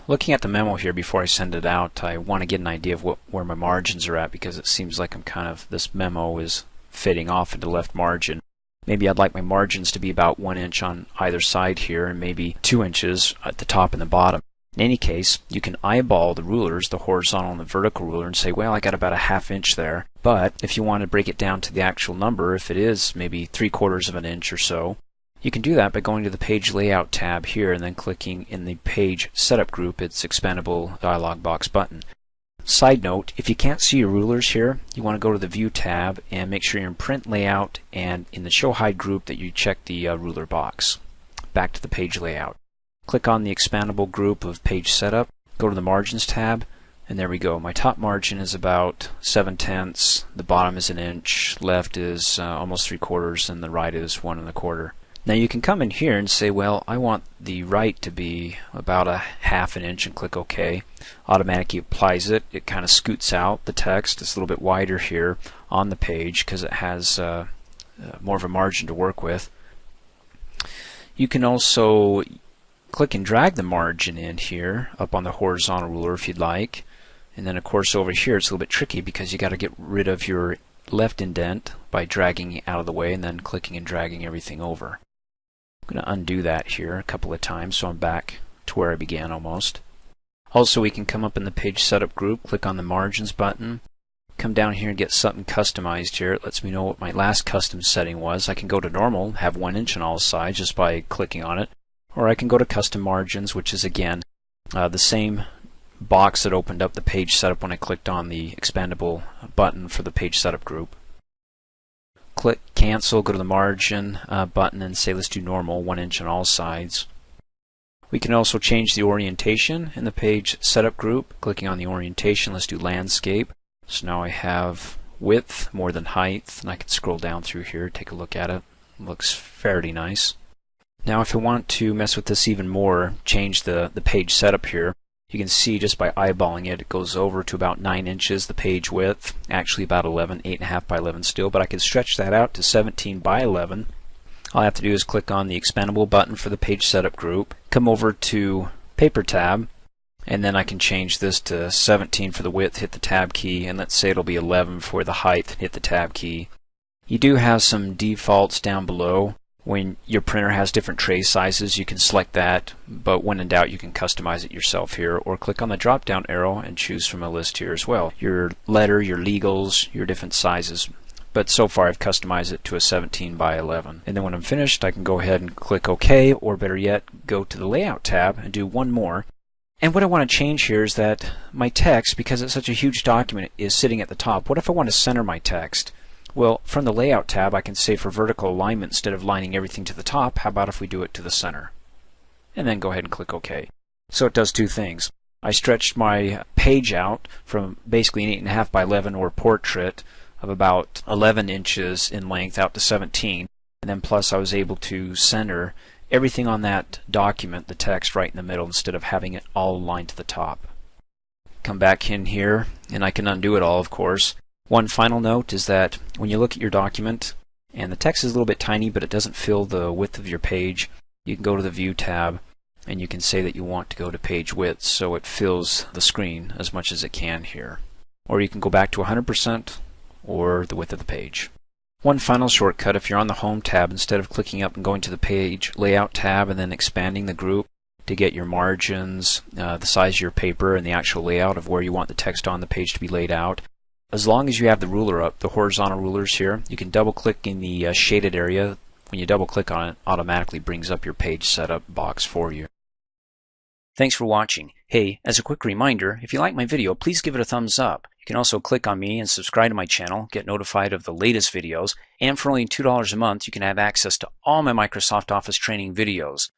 Looking at the memo here before I send it out, I want to get an idea of where my margins are at, because it seems like this memo is fading off into left margin. Maybe I'd like my margins to be about 1 inch on either side here, and maybe 2 inches at the top and the bottom. In any case, you can eyeball the rulers, the horizontal and the vertical ruler, and say, well, I got about a ½ inch there. But if you want to break it down to the actual number, if it is maybe 3/4 of an inch or so, you can do that by going to the Page Layout tab here and then clicking in the Page Setup group, its expandable dialog box button. Side note, if you can't see your rulers here, you want to go to the View tab and make sure you're in Print Layout and in the Show Hide group that you check the ruler box. Back to the Page Layout. Click on the expandable group of Page Setup, go to the Margins tab, and there we go. My top margin is about 7/10, the bottom is 1 inch, left is almost 3/4, and the right is 1 1/4. Now you can come in here and say, well, I want the right to be about a ½ inch, and click OK. Automatically applies it. It kind of scoots out the text. It's a little bit wider here on the page because it has more of a margin to work with. You can also click and drag the margin in here up on the horizontal ruler if you'd like. And then of course over here it's a little bit tricky because you got to get rid of your left indent by dragging it out of the way and then clicking and dragging everything over. I'm going to undo that here a couple of times so I'm back to where I began almost. Also, we can come up in the Page Setup group, click on the Margins button, come down here and get something customized here. It lets me know what my last custom setting was. I can go to Normal, have 1 inch on all sides just by clicking on it, or I can go to Custom Margins, which is again the same box that opened up the Page Setup when I clicked on the expandable button for the Page Setup group. Click Cancel, go to the Margin button and say let's do Normal, 1 inch on all sides. We can also change the orientation in the Page Setup group. Clicking on the orientation, let's do Landscape. So now I have width more than height, and I can scroll down through here, take a look at it. Looks fairly nice. Now if I want to mess with this even more, change the page setup here, you can see just by eyeballing it, it goes over to about 9 inches, the page width, actually about 11, 8.5 by 11 still, but I can stretch that out to 17 by 11. All I have to do is click on the expandable button for the Page Setup group, come over to Paper tab, and then I can change this to 17 for the width, hit the tab key, and let's say it'll be 11 for the height, hit the tab key. You do have some defaults down below. When your printer has different tray sizes, you can select that, but when in doubt you can customize it yourself here, or click on the drop down arrow and choose from a list here as well. Your letter, your legals, your different sizes. But so far I've customized it to a 17 by 11. And then when I'm finished I can go ahead and click OK, or better yet go to the Layout tab and do one more. And what I want to change here is that my text, because it's such a huge document, is sitting at the top. What if I want to center my text? Well, from the Layout tab I can say for vertical alignment, instead of lining everything to the top, how about if we do it to the center? And then go ahead and click OK. So it does two things. I stretched my page out from basically an 8.5 by 11 or portrait of about 11 inches in length out to 17, and then plus I was able to center everything on that document, the text, right in the middle instead of having it all aligned to the top. Come back in here and I can undo it all, of course. One final note is that when you look at your document and the text is a little bit tiny but it doesn't fill the width of your page, you can go to the View tab and you can say that you want to go to page width so it fills the screen as much as it can here. Or you can go back to 100% or the width of the page. One final shortcut: if you're on the Home tab, instead of clicking up and going to the Page Layout tab and then expanding the group to get your margins, the size of your paper, and the actual layout of where you want the text on the page to be laid out, as long as you have the ruler up, the horizontal rulers here, you can double click in the shaded area. When you double click on it, it automatically brings up your Page Setup box for you. Thanks for watching. Hey, as a quick reminder, if you like my video, please give it a thumbs up. You can also click on me and subscribe to my channel, get notified of the latest videos, and for only $2 a month you can have access to all my Microsoft Office training videos.